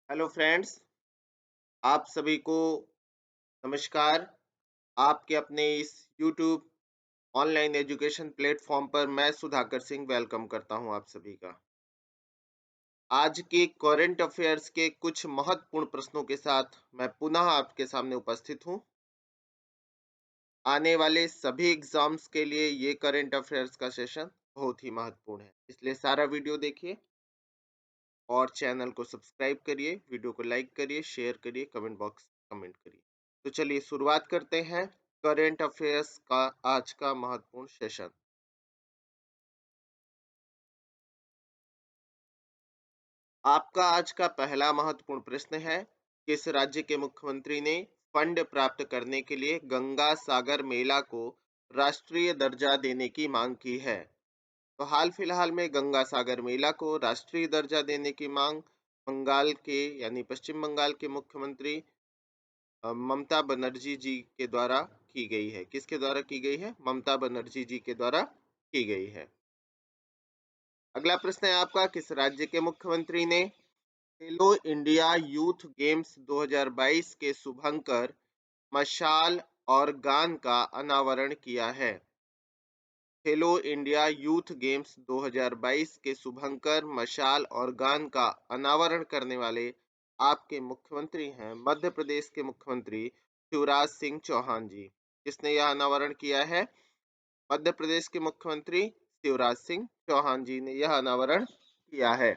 Hello friends, आप सभी को नमस्कार। आपके अपने इस यूट्यूब ऑनलाइन एजुकेशन प्लेटफॉर्म पर मैं सुधाकर सिंह वेलकम करता हूं आप सभी का। आज के करंट अफेयर्स के कुछ महत्वपूर्ण प्रश्नों के साथ मैं पुनः आपके सामने उपस्थित हूं। आने वाले सभी एग्जाम्स के लिए ये करंट अफेयर्स का सेशन बहुत ही महत्वपूर्ण है, इसलिए सारा वीडियो देखिए और चैनल को सब्सक्राइब करिए, वीडियो को लाइक करिए, शेयर करिए, कमेंट बॉक्स कमेंट करिए। तो चलिए शुरुआत करते हैं करंट अफेयर्स का आज का महत्वपूर्ण सेशन। आपका आज का पहला महत्वपूर्ण प्रश्न है, किस राज्य के मुख्यमंत्री ने फंड प्राप्त करने के लिए गंगा सागर मेला को राष्ट्रीय दर्जा देने की मांग की है? तो हाल फिलहाल में गंगा सागर मेला को राष्ट्रीय दर्जा देने की मांग बंगाल के यानी पश्चिम बंगाल के मुख्यमंत्री ममता बनर्जी जी के द्वारा की गई है। किसके द्वारा की गई है? ममता बनर्जी जी के द्वारा की गई है। अगला प्रश्न है आपका, किस राज्य के मुख्यमंत्री ने खेलो इंडिया यूथ गेम्स 2022 के शुभंकर मशाल और गान का अनावरण किया है? खेलो इंडिया यूथ गेम्स 2022 के शुभंकर मशाल और गान का अनावरण करने वाले आपके मुख्यमंत्री हैं मध्य प्रदेश के मुख्यमंत्री शिवराज सिंह चौहान जी। किसने यह अनावरण किया है? मध्य प्रदेश के मुख्यमंत्री शिवराज सिंह चौहान जी ने यह अनावरण किया है।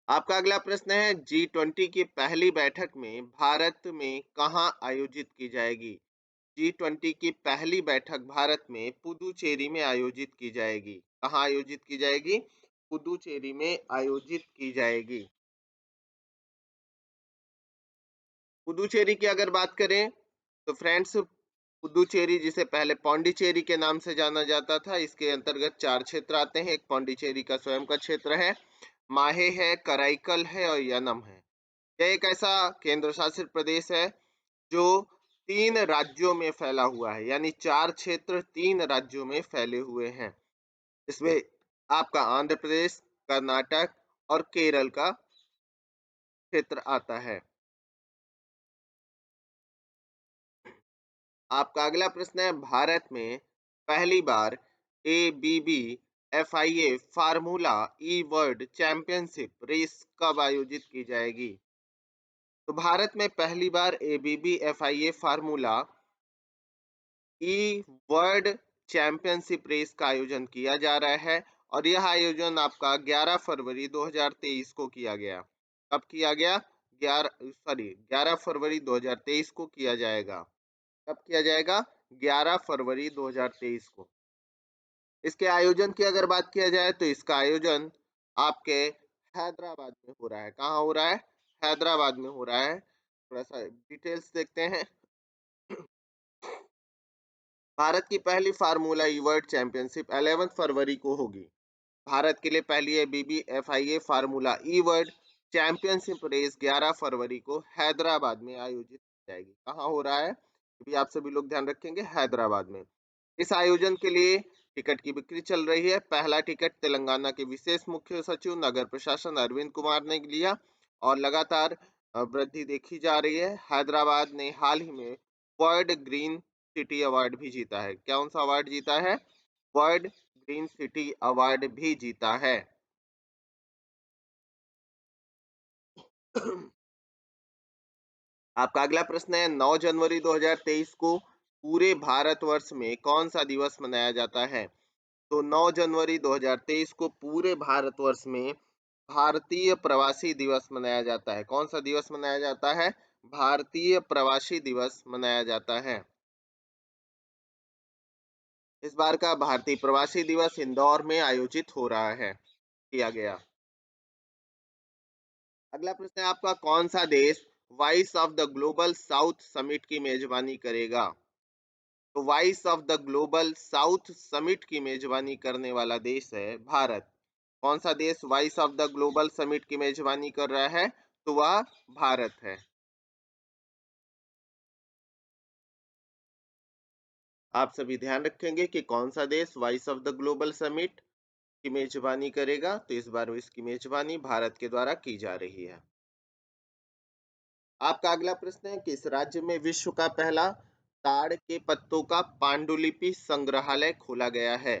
आपका अगला प्रश्न है, G20 की पहली बैठक में भारत में कहां आयोजित की जाएगी? G20 की पहली बैठक भारत में पुदुचेरी में आयोजित की जाएगी। कहां आयोजित की जाएगी? पुदुचेरी में आयोजित की जाएगी। पुदुचेरी की अगर बात करें तो फ्रेंड्स, पुदुचेरी जिसे पहले पौंडीचेरी के नाम से जाना जाता था, इसके अंतर्गत 4 क्षेत्र आते हैं। एक पौंडीचेरी का स्वयं का क्षेत्र है, माहे है, कराईकल है और यनम है। यह एक ऐसा केंद्र शासित प्रदेश है जो 3 राज्यों में फैला हुआ है, यानी 4 क्षेत्र 3 राज्यों में फैले हुए हैं। इसमें आपका आंध्र प्रदेश, कर्नाटक और केरल का क्षेत्र आता है। आपका अगला प्रश्न है, भारत में पहली बार एबीबी एफआईए फार्मूला ई वर्ल्ड चैंपियनशिप रेस कब आयोजित की जाएगी? तो भारत में पहली बार एबीबी एफआईए फार्मूला ई वर्ल्ड चैंपियनशिप रेस का आयोजन किया जा रहा है और यह आयोजन आपका 11 फरवरी 2023 को किया गया। कब किया गया? 11 फरवरी 2023 को किया जाएगा। कब किया जाएगा? 11 फरवरी 2023 को। इसके आयोजन की अगर बात किया जाए तो इसका आयोजन आपके हैदराबाद में हो रहा है। कहाँ हो रहा है? हैदराबाद में हो रहा है। थोड़ा सा डिटेल्स देखते हैं। भारत की पहली फार्मूला ई वर्ल्ड चैंपियनशिप 11 फरवरी को होगी। भारत के लिए पहली एबीबी एफआईए फार्मूला ई वर्ल्ड चैंपियनशिप रेस 11 फरवरी को हैदराबाद में आयोजित की जाएगी। कहाँ हो रहा है? भी आप सभी लोग ध्यान रखेंगे, हैदराबाद में। इस आयोजन के लिए टिकट की बिक्री चल रही है। पहला टिकट तेलंगाना के विशेष मुख्य सचिव नगर प्रशासन अरविंद कुमार ने लिया और लगातार वृद्धि देखी जा रही है। हैदराबाद ने हाल ही में वर्ल्ड ग्रीन सिटी अवार्ड भी जीता है। कौन सा अवार्ड जीता है? वर्ल्ड ग्रीन सिटी अवार्ड भी जीता है। आपका अगला प्रश्न है, 9 जनवरी 2023 को पूरे भारतवर्ष में कौन सा दिवस मनाया जाता है? तो 9 जनवरी 2023 को पूरे भारतवर्ष में भारतीय प्रवासी दिवस मनाया जाता है। कौन सा दिवस मनाया जाता है? भारतीय प्रवासी दिवस मनाया जाता है। इस बार का भारतीय प्रवासी दिवस इंदौर में आयोजित हो रहा है, किया गया। अगला प्रश्न है आपका, कौन सा देश voice of the global south summit की मेजबानी करेगा? तो voice of the global south summit की मेजबानी करने वाला देश है भारत। कौन सा देश voice of the global summit की मेजबानी कर रहा है? तो वह भारत है। आप सभी ध्यान रखेंगे कि कौन सा देश voice of the global summit की मेजबानी करेगा, तो इस बार इसकी मेजबानी भारत के द्वारा की जा रही है। आपका अगला प्रश्न है, किस राज्य में विश्व का पहला ताड़ के पत्तों का पांडुलिपि संग्रहालय खोला गया है?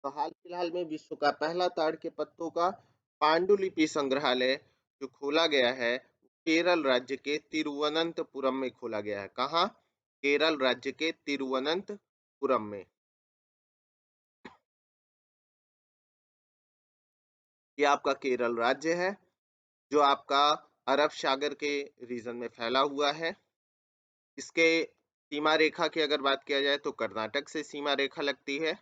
तो हाल फिलहाल में विश्व का पहला ताड़ के पत्तों का पांडुलिपि संग्रहालय जो खोला गया है, केरल राज्य के तिरुवनंतपुरम में खोला गया है। कहाँ? केरल राज्य के तिरुवनंतपुरम में। ये आपका केरल राज्य है, जो आपका अरब सागर के रीजन में फैला हुआ है। इसके सीमा रेखा की अगर बात किया जाए तो कर्नाटक से सीमा रेखा लगती है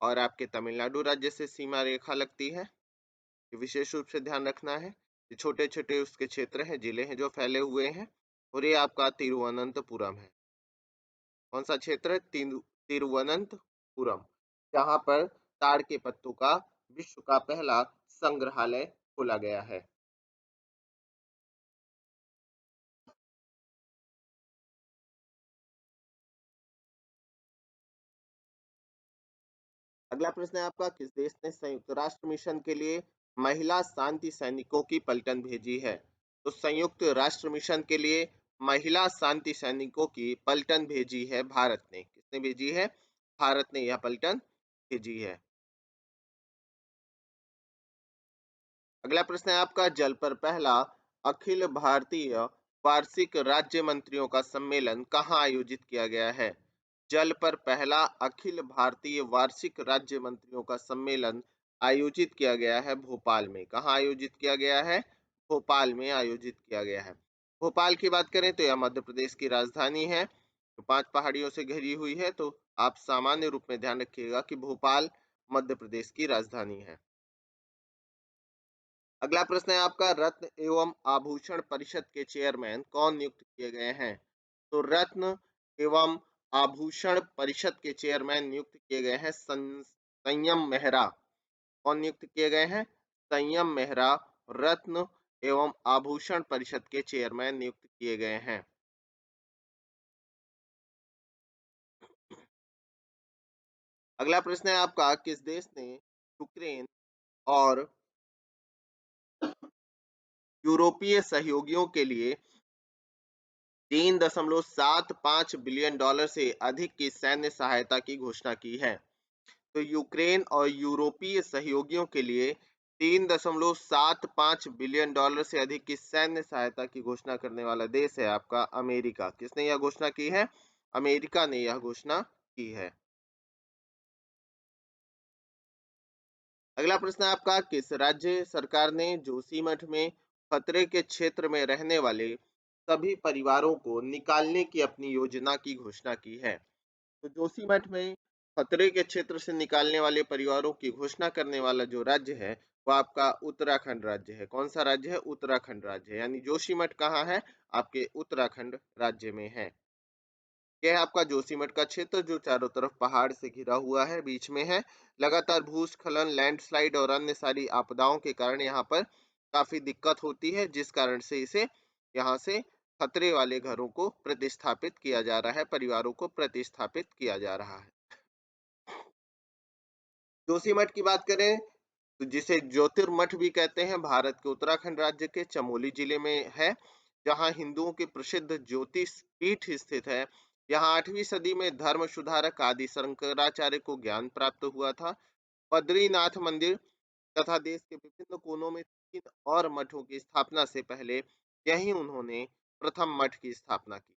और आपके तमिलनाडु राज्य से सीमा रेखा लगती है। ये विशेष रूप से ध्यान रखना है। ये छोटे-छोटे उसके क्षेत्र हैं, जिले हैं जो फैले हुए हैं और ये आपका तिरुवनंतपुरम है। कौन सा क्षेत्र है? तिरुवनंतपुरम, जहाँ पर ताड़ के पत्तों का विश्व का पहला संग्रहालय खोला गया है। अगला प्रश्न है आपका, किस देश ने संयुक्त राष्ट्र मिशन के लिए महिला शांति सैनिकों की पलटन भेजी है? तो संयुक्त राष्ट्र मिशन के लिए महिला शांति सैनिकों की पलटन भेजी है भारत ने। किसने भेजी है? भारत ने यह पलटन भेजी है। अगला प्रश्न है आपका, जल पर पहला अखिल भारतीय वार्षिक राज्य मंत्रियों का सम्मेलन कहाँ आयोजित किया गया है? जल पर पहला अखिल भारतीय वार्षिक राज्य मंत्रियों का सम्मेलन आयोजित किया गया है भोपाल में। कहाँ आयोजित किया गया है? भोपाल में आयोजित किया गया है। भोपाल की बात करें तो यह मध्य प्रदेश की राजधानी है, जो 5 पहाड़ियों से घिरी हुई है, तो आप सामान्य रूप में ध्यान रखिएगा कि भोपाल मध्य प्रदेश की राजधानी है। अगला प्रश्न है आपका, रत्न एवं आभूषण परिषद के चेयरमैन कौन नियुक्त किए गए हैं? तो रत्न एवं आभूषण परिषद के चेयरमैन नियुक्त किए गए हैं संयम मेहरा। कौन नियुक्त किए गए हैं? संयम मेहरा रत्न एवं आभूषण परिषद के चेयरमैन नियुक्त किए गए हैं। अगला प्रश्न है आपका, किस देश ने यूक्रेन और यूरोपीय सहयोगियों के लिए 3.75 बिलियन डॉलर से अधिक की सैन्य सहायता की घोषणा की है? तो यूक्रेन और यूरोपीय सहयोगियों के लिए 3.75 बिलियन डॉलर से अधिक की सैन्य सहायता की घोषणा करने वाला देश है आपका अमेरिका। किसने यह घोषणा की है? अमेरिका ने यह घोषणा की है। अगला प्रश्न है आपका, किस राज्य सरकार ने जोशीमठ में खतरे के क्षेत्र में रहने वाले सभी परिवारों को निकालने की अपनी योजना की घोषणा की है? तो जोशीमठ में खतरे के क्षेत्र से निकालने वाले परिवारों की घोषणा करने वाला जो राज्य है, वो आपका उत्तराखंड राज्य है। कौन सा राज्य है? उत्तराखंड राज्य है। यानी जोशीमठ कहाँ है? आपके उत्तराखंड राज्य में है। यह है आपका जोशीमठ का क्षेत्र, जो चारों तरफ पहाड़ से घिरा हुआ है, बीच में है। लगातार भूस्खलन, लैंडस्लाइड और अन्य सारी आपदाओं के कारण यहाँ पर काफी दिक्कत होती है, जिस कारण से इसे यहाँ से खतरे वाले घरों को प्रतिस्थापित किया जा रहा है, परिवारों को प्रतिस्थापित किया जा रहा है। जोशीमठ की बात करें तो जिसे ज्योतिर्मठ भी कहते हैं, भारत के उत्तराखंड राज्य के चमोली जिले में है, जहां हिंदुओं के प्रसिद्ध ज्योतिष पीठ स्थित है। यहाँ 8वीं सदी में धर्म सुधारक आदि शंकराचार्य को ज्ञान प्राप्त हुआ था। बद्रीनाथ मंदिर तथा देश के विभिन्न कोनों में 3 और मठों की स्थापना से पहले यही उन्होंने प्रथम मठ की स्थापना की।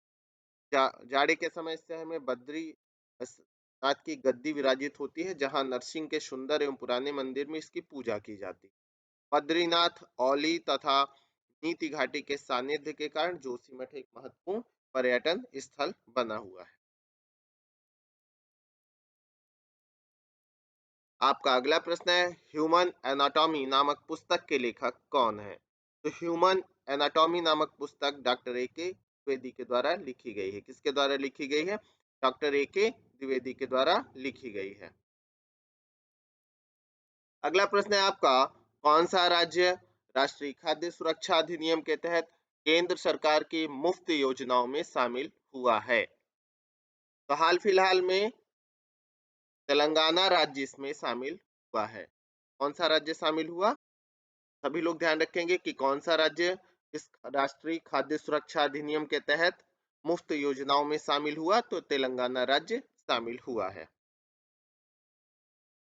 जाड़े के समय इस शहर में बद्री नाथ की गद्दी विराजित होती है, जहां नरसिंह के सुंदर एवं पुराने मंदिर में इसकी पूजा की जाती है। बद्रीनाथ, औली तथा नीति घाटी के सानिध्य के कारण जोशीमठ एक महत्वपूर्ण पर्यटन स्थल बना हुआ है। आपका अगला प्रश्न है, ह्यूमन एनाटॉमी नामक पुस्तक के लेखक कौन है? तो ह्यूमन एनाटॉमी नामक पुस्तक डॉक्टर ए के द्विवेदी के द्वारा लिखी गई है। किसके द्वारा लिखी गई है? डॉक्टर ए के द्विवेदी के द्वारा लिखी गई है। अगला प्रश्न है आपका, कौन सा राज्य राष्ट्रीय खाद्य सुरक्षा अधिनियम के तहत केंद्र सरकार की मुफ्त योजनाओं में शामिल हुआ है? तो हाल फिलहाल में तेलंगाना राज्य इसमें शामिल हुआ है। कौन सा राज्य शामिल हुआ? सभी लोग ध्यान रखेंगे कि कौन सा राज्य इस राष्ट्रीय खाद्य सुरक्षा अधिनियम के तहत मुफ्त योजनाओं में शामिल हुआ, तो तेलंगाना राज्य शामिल हुआ है।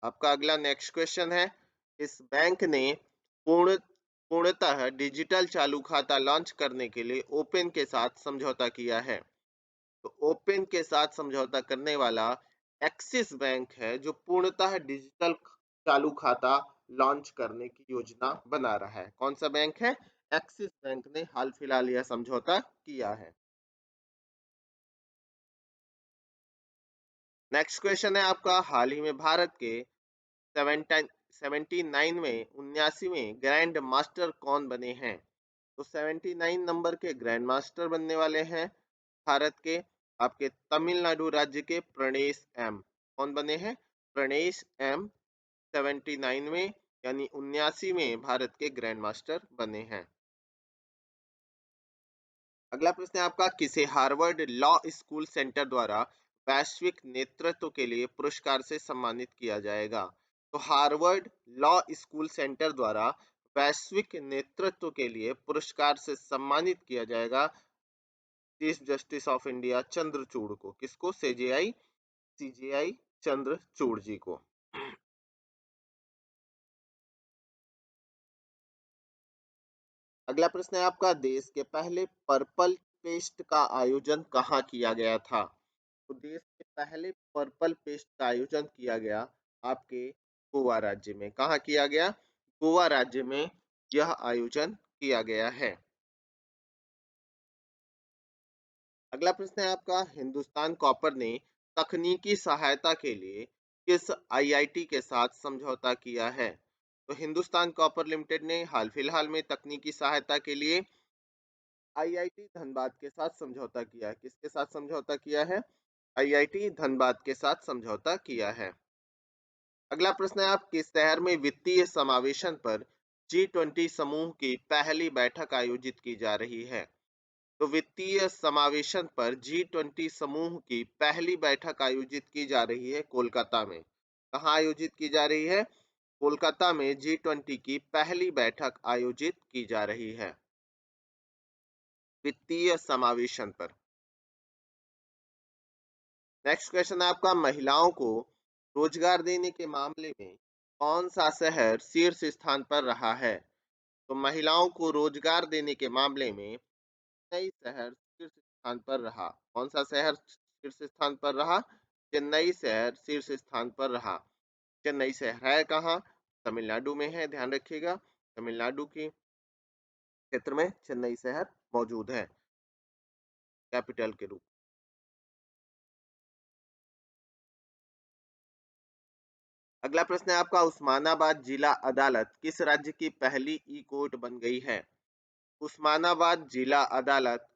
आपका अगला नेक्स्ट क्वेश्चन है, इस बैंक ने पूर्ण पूर्णतः डिजिटल चालू खाता लॉन्च करने के लिए ओपन के साथ समझौता किया है। तो ओपन के साथ समझौता करने वाला एक्सिस बैंक है, जो पूर्णतः डिजिटल चालू खाता लॉन्च करने की योजना बना रहा है। कौन सा बैंक है? एक्सिस बैंक ने हाल फिलहाल यह समझौता किया है। नेक्स्ट क्वेश्चन है आपका, हाल ही में भारत के 79 में 79वें ग्रैंड मास्टर कौन बने हैं? तो 79 नंबर के ग्रैंड मास्टर बनने वाले हैं भारत के आपके तमिलनाडु राज्य के प्रणेश एम। कौन बने हैं? प्रणेश एम 79वें यानी 79वें भारत के ग्रैंड मास्टर बने हैं। अगला प्रश्न है आपका, किसे हार्वर्ड लॉ स्कूल सेंटर द्वारा वैश्विक नेतृत्व के लिए पुरस्कार से सम्मानित किया जाएगा? तो हार्वर्ड लॉ स्कूल सेंटर द्वारा वैश्विक नेतृत्व के लिए पुरस्कार से सम्मानित किया जाएगा chief justice of India Chandrachud को। किसको? सीजेआई चंद्रचूड़ जी को। अगला प्रश्न है आपका, देश के पहले पर्पल फेस्ट का आयोजन कहाँ किया गया था? तो देश के पहले पर्पल फेस्ट का आयोजन किया गया आपके गोवा राज्य में। कहाँ किया गया? गोवा राज्य में यह आयोजन किया गया है। अगला प्रश्न है आपका, हिंदुस्तान कॉपर ने तकनीकी सहायता के लिए किस आईआईटी के साथ समझौता किया है? तो हिंदुस्तान कॉपर लिमिटेड ने हाल फिलहाल में तकनीकी सहायता के लिए आईआईटी धनबाद के साथ समझौता किया है। किसके साथ समझौता किया है? आईआईटी धनबाद के साथ समझौता किया है। अगला प्रश्न है, आप किस शहर में वित्तीय समावेशन पर G20 समूह की पहली बैठक आयोजित की जा रही है? तो वित्तीय समावेशन पर G20 समूह की पहली बैठक आयोजित की जा रही है कोलकाता में। कहाँ आयोजित की जा रही है? कोलकाता में G20 की पहली बैठक आयोजित की जा रही है वित्तीय समावेशन पर। नेक्स्ट क्वेश्चन है आपका, महिलाओं को रोजगार देने के मामले में कौन सा शहर शीर्ष स्थान पर रहा है? तो महिलाओं को रोजगार देने के मामले में चेन्नई शहर शीर्ष स्थान पर रहा। कौन सा शहर शीर्ष स्थान पर रहा? चेन्नई शहर शीर्ष स्थान पर रहा। चेन्नई शहर है कहाँ? तमिलनाडु में है, ध्यान रखिएगा। तमिलनाडु के क्षेत्र में चेन्नई शहर मौजूद है कैपिटल के रूप। अगला प्रश्न है आपका, उस्मानाबाद जिला अदालत किस राज्य की पहली ई कोर्ट बन गई है? उस्मानाबाद जिला अदालत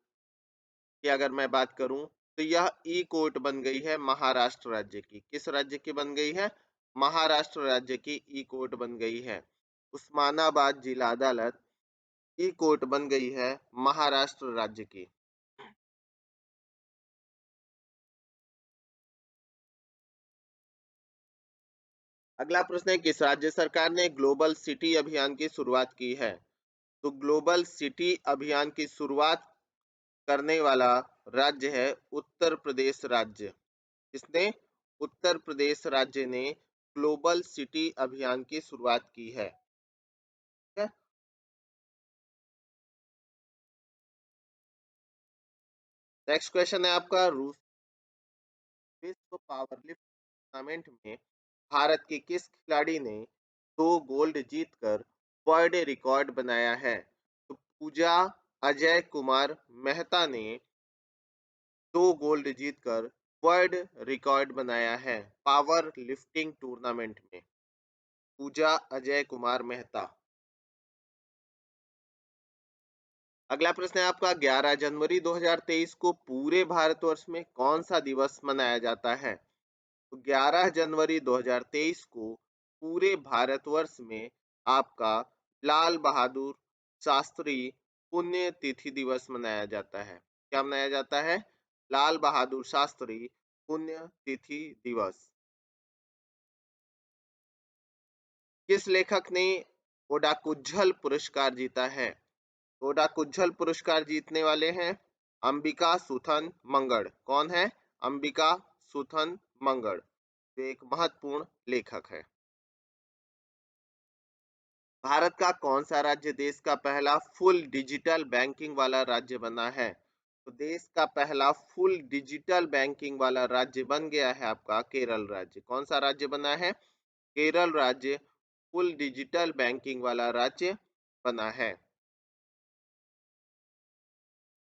की अगर मैं बात करूं, तो यह ई कोर्ट बन गई है महाराष्ट्र राज्य की। किस राज्य की बन गई है? महाराष्ट्र राज्य की ई कोर्ट बन गई है। उस्मानाबाद जिला अदालत ई कोर्ट बन गई है महाराष्ट्र राज्य की। अगला प्रश्न है, किस राज्य सरकार ने ग्लोबल सिटी अभियान की शुरुआत की है? तो ग्लोबल सिटी अभियान की शुरुआत करने वाला राज्य है उत्तर प्रदेश राज्य। किसने? उत्तर प्रदेश राज्य ने ग्लोबल सिटी अभियान की शुरुआत की है। ठीक है? नेक्स्ट क्वेश्चन है आपका, रूस विश्व पावर लिफ्ट टूर्नामेंट में भारत के किस खिलाड़ी ने 2 गोल्ड जीतकर वर्ल्ड रिकॉर्ड बनाया है? तो पूजा अजय कुमार मेहता ने 2 गोल्ड जीतकर वर्ल्ड रिकॉर्ड बनाया है पावर लिफ्टिंग टूर्नामेंट में। पूजा अजय कुमार मेहता। अगला प्रश्न है आपका, 11 जनवरी 2023 को पूरे भारतवर्ष में कौन सा दिवस मनाया जाता है? तो 11 जनवरी 2023 को पूरे भारतवर्ष में आपका लाल बहादुर शास्त्री पुण्यतिथि दिवस मनाया जाता है। क्या मनाया जाता है? लाल बहादुर शास्त्री पुण्यतिथि दिवस। किस लेखक ने ओडाकुज्झल पुरस्कार जीता है? ओडाकुज्झल पुरस्कार जीतने वाले हैं अंबिका सुथन मंगड़। कौन है? अंबिका सुथन मंगड़, जो एक महत्वपूर्ण लेखक है। भारत का कौन सा राज्य देश का पहला फुल डिजिटल बैंकिंग वाला राज्य बना है? तो देश का पहला फुल डिजिटल बैंकिंग वाला राज्य बन गया है आपका केरल राज्य। कौन सा राज्य बना है? केरल राज्य फुल डिजिटल बैंकिंग वाला राज्य बना है।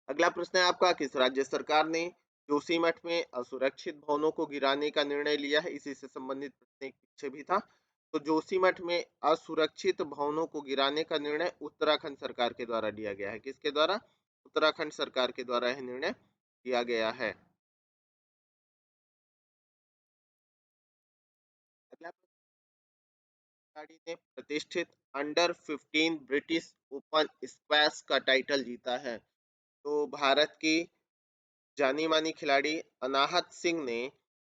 अगला प्रश्न है आपका, किस राज्य सरकार ने जोशीमठ में असुरक्षित भवनों को गिराने का निर्णय लिया है? इसी से संबंधित प्रश्न एक पीछे भी था। तो जोशीमठ में असुरक्षित भवनों को गिराने का निर्णय उत्तराखंड सरकार के द्वारा लिया गया है। किसके द्वारा? उत्तराखंड सरकार के द्वारा यह निर्णय लिया गया है। अगला खिलाड़ी ने प्रतिष्ठित अंडर 15 ब्रिटिश ओपन स्क्वैश का टाइटल जीता है। तो भारत की जानी मानी खिलाड़ी अनाहत सिंह ने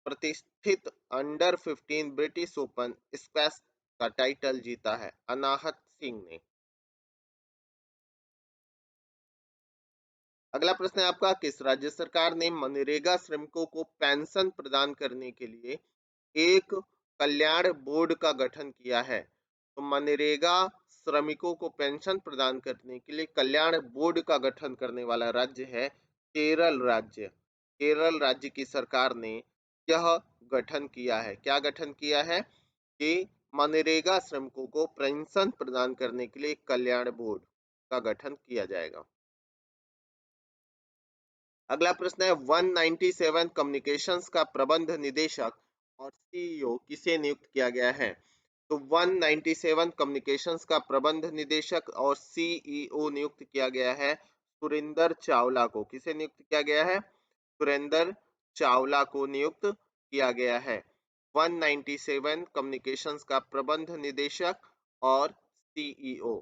प्रतिष्ठित अंडर 15 ब्रिटिश ओपन स्क्वैश का टाइटल जीता है। अनाहत सिंह ने। अगला प्रश्न है आपका, किस राज्य सरकार ने मनरेगा श्रमिकों को पेंशन प्रदान करने के लिए एक कल्याण बोर्ड का गठन किया है? तो मनरेगा श्रमिकों को पेंशन प्रदान करने के लिए कल्याण बोर्ड का गठन करने वाला राज्य है केरल राज्य। केरल राज्य की सरकार ने यह गठन किया है। क्या गठन किया है? कि मनरेगा श्रमिकों को पेंशन प्रदान करने के लिए कल्याण बोर्ड का गठन किया जाएगा। अगला प्रश्न है, 197 कम्युनिकेशंस का प्रबंध निदेशक और सीईओ किसे नियुक्त किया गया है? तो 197 कम्युनिकेशंस का प्रबंध निदेशक और सीईओ नियुक्त किया गया है सुरेंद्र चावला को। किसे नियुक्त किया गया है? सुरेंद्र चावला को नियुक्त किया गया है 197 कम्युनिकेशंस का प्रबंध निदेशक और सीईओ।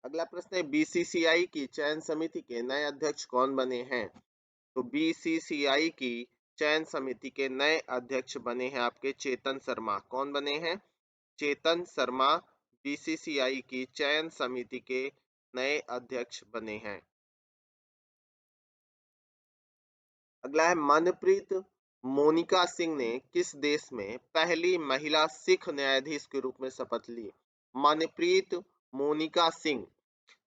अगला प्रश्न है, बीसीसीआई की चयन समिति के नए अध्यक्ष कौन बने हैं? तो बीसीसीआई की चयन समिति के नए अध्यक्ष बने हैं आपके चेतन शर्मा। कौन बने हैं? चेतन शर्मा बीसीसीआई की चयन समिति के नए अध्यक्ष बने हैं। अगला है, मनप्रीत मोनिका सिंह ने किस देश में पहली महिला सिख न्यायाधीश के रूप में शपथ ली? मनप्रीत मोनिका सिंह।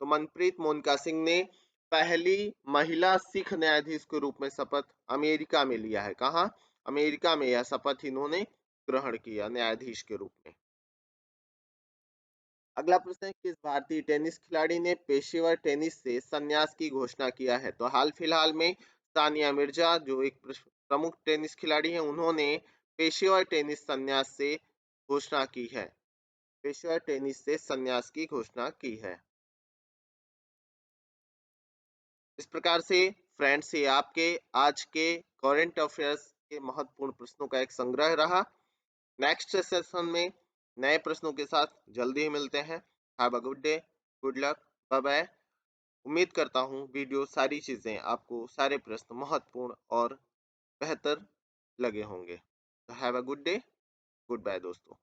तो मनप्रीत मोनिका सिंह ने पहली महिला सिख न्यायाधीश के रूप में शपथ अमेरिका में लिया है। कहाँ? अमेरिका में यह शपथ इन्होंने ग्रहण किया न्यायाधीश के रूप में। अगला प्रश्न है, किस भारतीय टेनिस खिलाड़ी ने पेशेवर टेनिस से संन्यास की घोषणा किया है? तो हाल फिलहाल में सानिया मिर्जा, जो एक प्रमुख टेनिस खिलाड़ी है, उन्होंने पेशेवर टेनिस संन्यास से घोषणा की है। पेशेवर टेनिस से संन्यास की घोषणा की है। इस प्रकार से फ्रेंड्स, ये आपके आज के करंट अफेयर्स के महत्वपूर्ण प्रश्नों का एक संग्रह रहा। नेक्स्ट सेशन में नए प्रश्नों के साथ जल्दी ही मिलते हैं। Have a good day, good luck, bye bye. उम्मीद करता हूँ वीडियो सारी चीज़ें आपको, सारे प्रश्न महत्वपूर्ण और बेहतर लगे होंगे। Have a good day, goodbye दोस्तों।